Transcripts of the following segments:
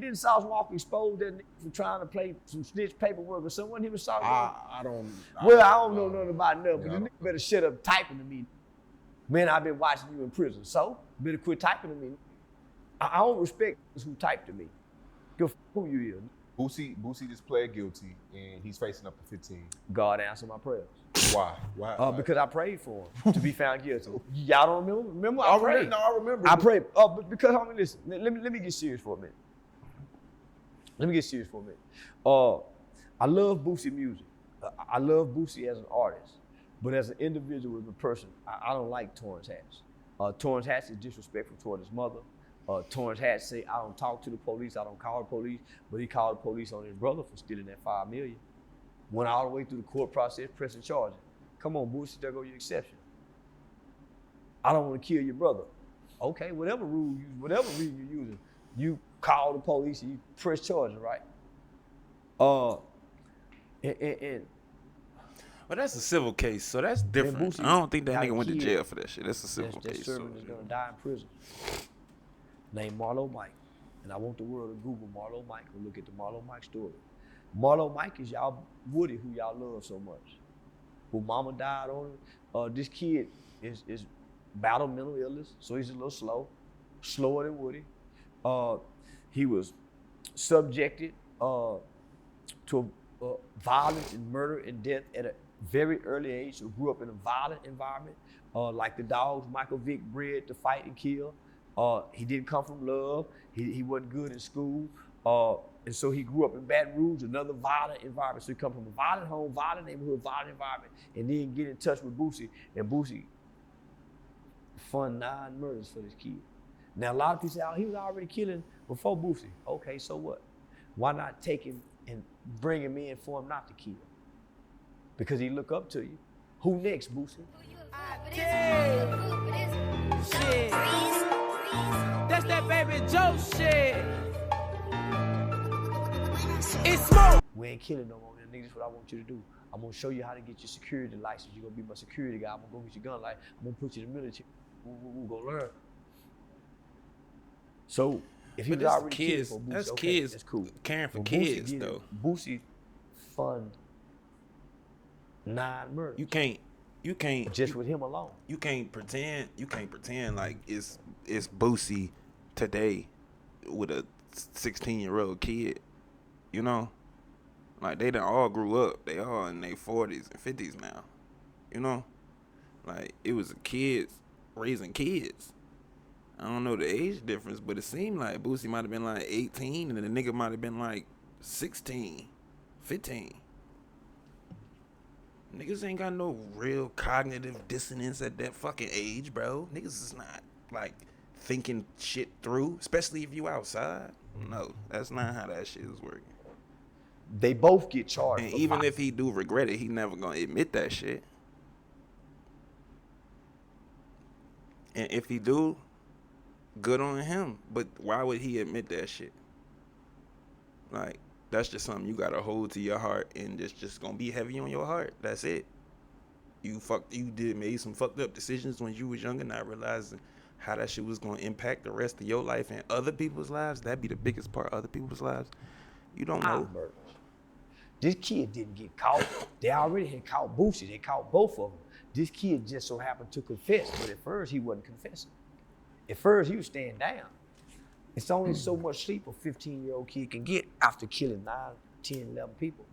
Didn't Sauce Walker expose that nigga for trying to play some snitch paperwork or someone he was Sauce Walker? I don't. Well, I don't know nothing about nothing, but the nigga better shut up typing to me. Man, I've been watching you in prison, so better quit typing to me. I don't respect who typed to me. Good who you is. Boosie just pled guilty and he's facing up to 15. God answer my prayers. Why? Why? Because I prayed for him to be found guilty. Y'all don't remember? Remember I prayed? No, I remember. I prayed. Because homie, listen. Let me get serious for a minute. I love Boosie music. I love Boosie as an artist, but as an individual, as a person, I don't like Torrance Hatch. Torrance Hatch is disrespectful toward his mother. Torrance Hatch say, I don't talk to the police, I don't call the police, but he called the police on his brother for stealing that $5 million. Went all the way through the court process, pressing charges. Come on, Boosie, there go your exception. I don't want to kill your brother. Okay, whatever rule you, whatever reason you're using, you call the police and you press charges, right? Well, that's a civil case, so that's different. I don't think that nigga went to jail for that shit. That's a civil case. That servant is gonna die in prison. Named Marlo Mike. And I want the world to Google Marlo Mike and look at the Marlo Mike story. Marlo Mike is y'all Woody, who y'all love so much. Who mama died on him. This kid is battled mental illness, so he's a little slower than Woody. He was subjected to violence and murder and death at a very early age. So grew up in a violent environment, like the dogs Michael Vick bred to fight and kill. He didn't come from love. He wasn't good in school. And so he grew up in Baton Rouge, another violent environment. So he come from a violent home, violent neighborhood, violent environment, and then get in touch with Boosie. And Boosie fund 9 murders for this kid. Now a lot of people say, oh, he was already killing before Boosie. Okay, so what? Why not take him and bring him in for him not to kill? Because he look up to you. Who next, Boosie? Shit. That's that baby Joe shit. It's smoke. We ain't killing no more. Niggas, this is what I want you to do. I'm gonna show you how to get your security license. You're gonna be my security guy. I'm gonna go get your gun license. I'm gonna put you in the military. We'll go learn. So if he was already kids, killing for Boosie, that's okay, kids that's cool. caring for But kids though. Boosie fund 9 murders. You can't just with him alone. You can't pretend like it's Boosie today with a 16-year-old kid. You know? Like they done all grew up. They all in their 40s and 50s now. You know? Like it was kids raising kids. I don't know the age difference, but it seemed like Boosie might have been like 18 and the nigga might have been like 16, 15. Niggas ain't got no real cognitive dissonance at that fucking age, bro. Niggas is not like thinking shit through, especially if you outside. No, that's not how that shit is working. They both get charged. And even if he do regret it, he never gonna admit that shit. And if he do, good on him. But why would he admit that shit? Like, that's just something you gotta hold to your heart, and it's just gonna be heavy on your heart. That's it. You made some fucked up decisions when you was younger, not realizing how that shit was gonna impact the rest of your life and other people's lives. That'd be the biggest part. Other people's lives. You don't know. This kid didn't get caught. They already had caught Boosie. They caught both of them. This kid just so happened to confess, but at first he wasn't confessing. At first he was staying down. It's only so much sleep a 15-year-old kid can get after killing 9, 10, 11 people.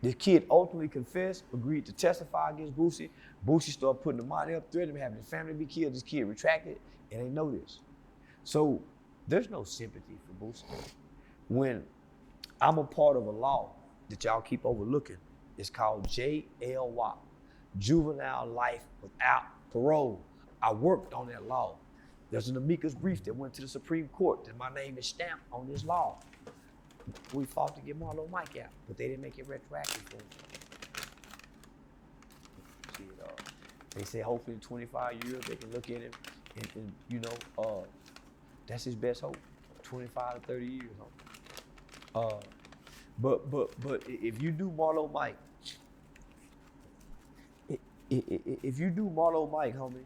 This kid ultimately confessed, agreed to testify against Boosie. Boosie started putting the money up, threatening him, having his family be killed. This kid retracted, and they know this. So there's no sympathy for Boosie. When I'm a part of a law that y'all keep overlooking, it's called JLY, Juvenile Life Without Parole. I worked on that law. There's an amicus brief that went to the Supreme Court that my name is stamped on this law. We fought to get Marlo Mike out, but they didn't make it retroactive for him. They say hopefully in 25 years they can look at him and you know, that's his best hope, 25 to 30 years. But if you do Marlo Mike, if you do Marlo Mike, homie,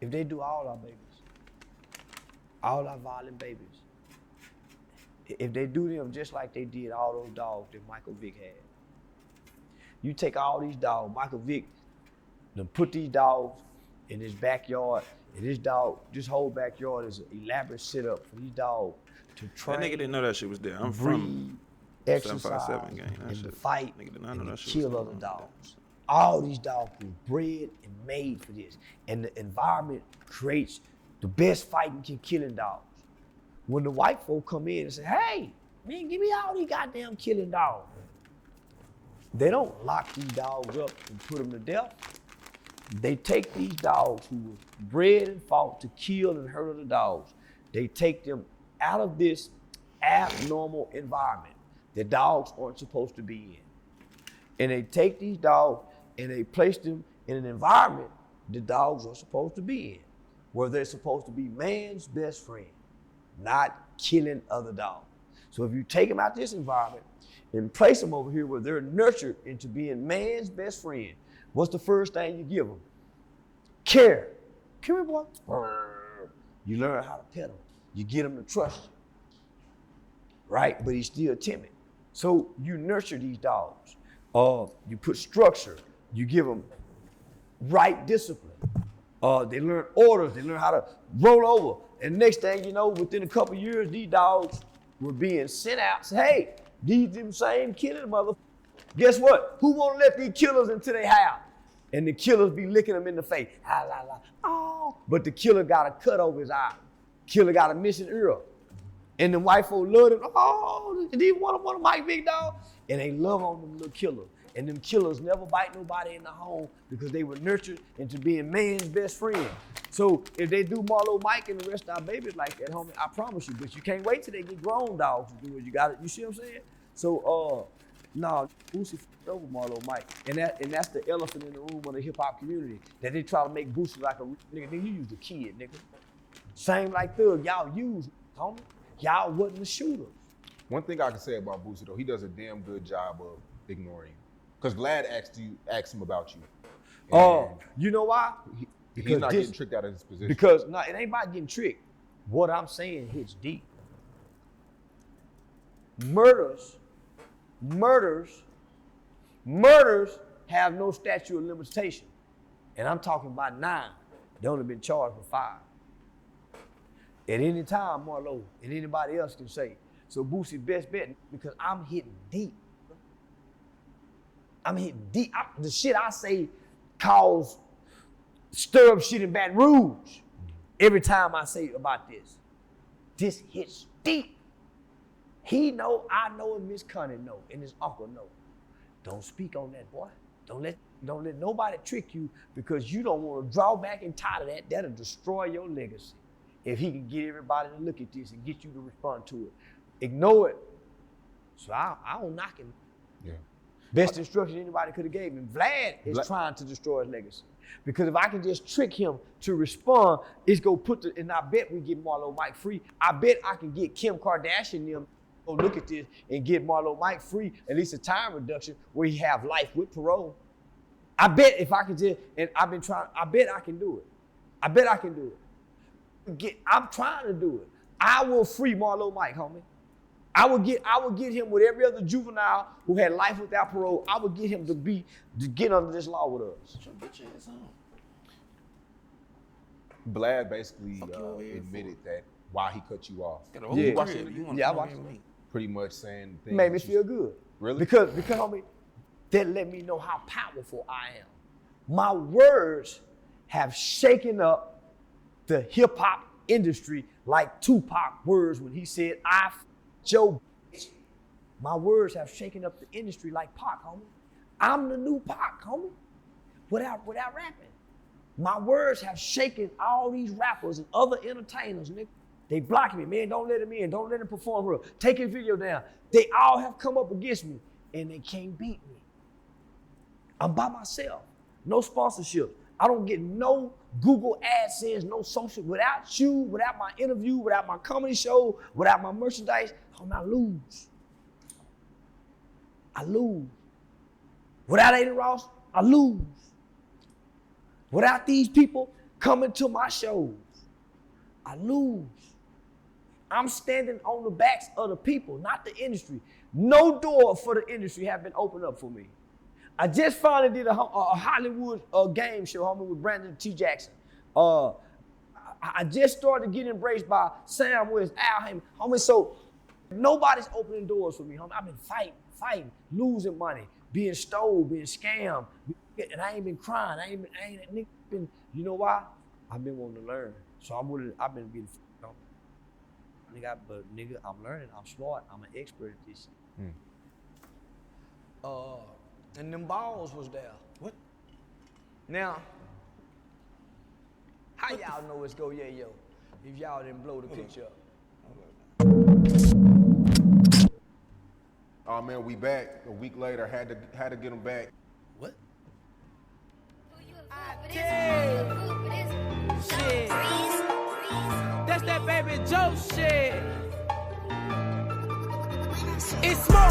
if they do all our babies, All our violent babies. If they do them just like they did all those dogs that Michael Vick had. You take all these dogs, Michael Vick, then put these dogs in his backyard, and this whole backyard is an elaborate setup for these dogs to train. That nigga didn't know that shit was there. I'm from exercise, 757 gang. That and shit. to fight, Nigga did not and know to that shit kill was other going on. dogs. All these dogs were bred and made for this. And the environment creates the best fighting and killing dogs. When the white folk come in and say, hey, man, give me all these goddamn killing dogs. They don't lock these dogs up and put them to death. They take these dogs who were bred and fought to kill and hurt other dogs. They take them out of this abnormal environment that dogs aren't supposed to be in. And they take these dogs and they place them in an environment the dogs are supposed to be in, where they're supposed to be man's best friend, not killing other dogs. So if you take them out this environment and place them over here where they're nurtured into being man's best friend, what's the first thing you give them? Care. Come here, boy. You learn how to pet him. You get him to trust you, right? But he's still timid. So you nurture these dogs. You put structure. You give them right discipline. They learn orders. They learn how to roll over. And next thing you know, within a couple years, these dogs were being sent out. Say, hey, these them same killing motherfuckers. Guess what? Who won't let these killers into their house? And the killers be licking them in the face. Ah, la, la. Oh. But the killer got a cut over his eye. Killer got a missing ear. And the white folk love them. Oh, these one of my big dog. And they love on them little killers. And them killers never bite nobody in the home because they were nurtured into being man's best friend. So if they do Marlo Mike and the rest of our babies like that, homie, I promise you, but you can't wait till they get grown dogs to do it. You got it. You see what I'm saying? So, no, Boosie f***ed over Marlo Mike. And that's the elephant in the room of the hip hop community, that they try to make Boosie like a nigga. Nigga, you used a kid, nigga. Same like Thug, y'all used, homie. Y'all wasn't the shooters. One thing I can say about Boosie though, he does a damn good job of ignoring you. Because Vlad asked him about you. Oh, you know why? He's not getting tricked out of his position. Because no, it ain't about getting tricked. What I'm saying hits deep. Murders have no statute of limitation. And I'm talking about 9. They only been charged for 5. At any time, Marlo and anybody else can say. So Boosie's best bet, because I'm hitting deep. I'm hitting deep. The shit I say stir up shit in Baton Rouge every time I say about this. This hits deep. He know, I know, and Miss Connie know, and his uncle know. Don't speak on that, boy. Don't let nobody trick you, because you don't want to draw back and tie to that. That'll destroy your legacy. If he can get everybody to look at this and get you to respond to it. Ignore it. So I don't knock him. Yeah. Best instruction anybody could have gave him. Vlad is trying to destroy his legacy. Because if I can just trick him to respond, it's gonna and I bet we get Marlo Mike free. I bet I can get Kim Kardashian them go look at this and get Marlo Mike free, at least a time reduction where he have life with parole. I bet if I can just, and I've been trying, I bet I can do it. I bet I can do it. I'm trying to do it. I will free Marlo Mike, homie. I would get him with every other juvenile who had life without parole. I would get him to get under this law with us. Get your ass on. Vlad basically admitted that why he cut you off. You watched it? Yeah, I watched it. Pretty much saying things. Made me feel good. Really? Because homie, that let me know how powerful I am. My words have shaken up the hip hop industry like Tupac words when he said, I Joe, my words have shaken up the industry like Pac, homie. I'm the new Pac, homie. Without rapping. My words have shaken all these rappers and other entertainers, nigga. They blocking me, man, don't let him in, don't let him perform real. Take his video down. They all have come up against me and they can't beat me. I'm by myself, no sponsorship. I don't get no Google AdSense, no social, without you, without my interview, without my comedy show, without my merchandise, I lose. I lose. Without Aiden Ross, I lose. Without these people coming to my shows, I lose. I'm standing on the backs of the people, not the industry. No door for the industry have been opened up for me. I just finally did a Hollywood game show, homie, with Brandon T. Jackson. I just started getting embraced by Sam West, Al Heyman, homie. So nobody's opening doors for me, homie. I've been fighting, losing money, being stole, being scammed, and I ain't been crying. I ain't been. You know why? I've been wanting to learn. So I've been getting. Nigga, I'm learning. I'm smart. I'm an expert at this. And them balls was there. What? Now, how y'all know it's go Yayo if y'all didn't blow the picture up? Oh man, we back. A week later, had to get them back. What? Shit. That's that baby Joe shit. It's smoke.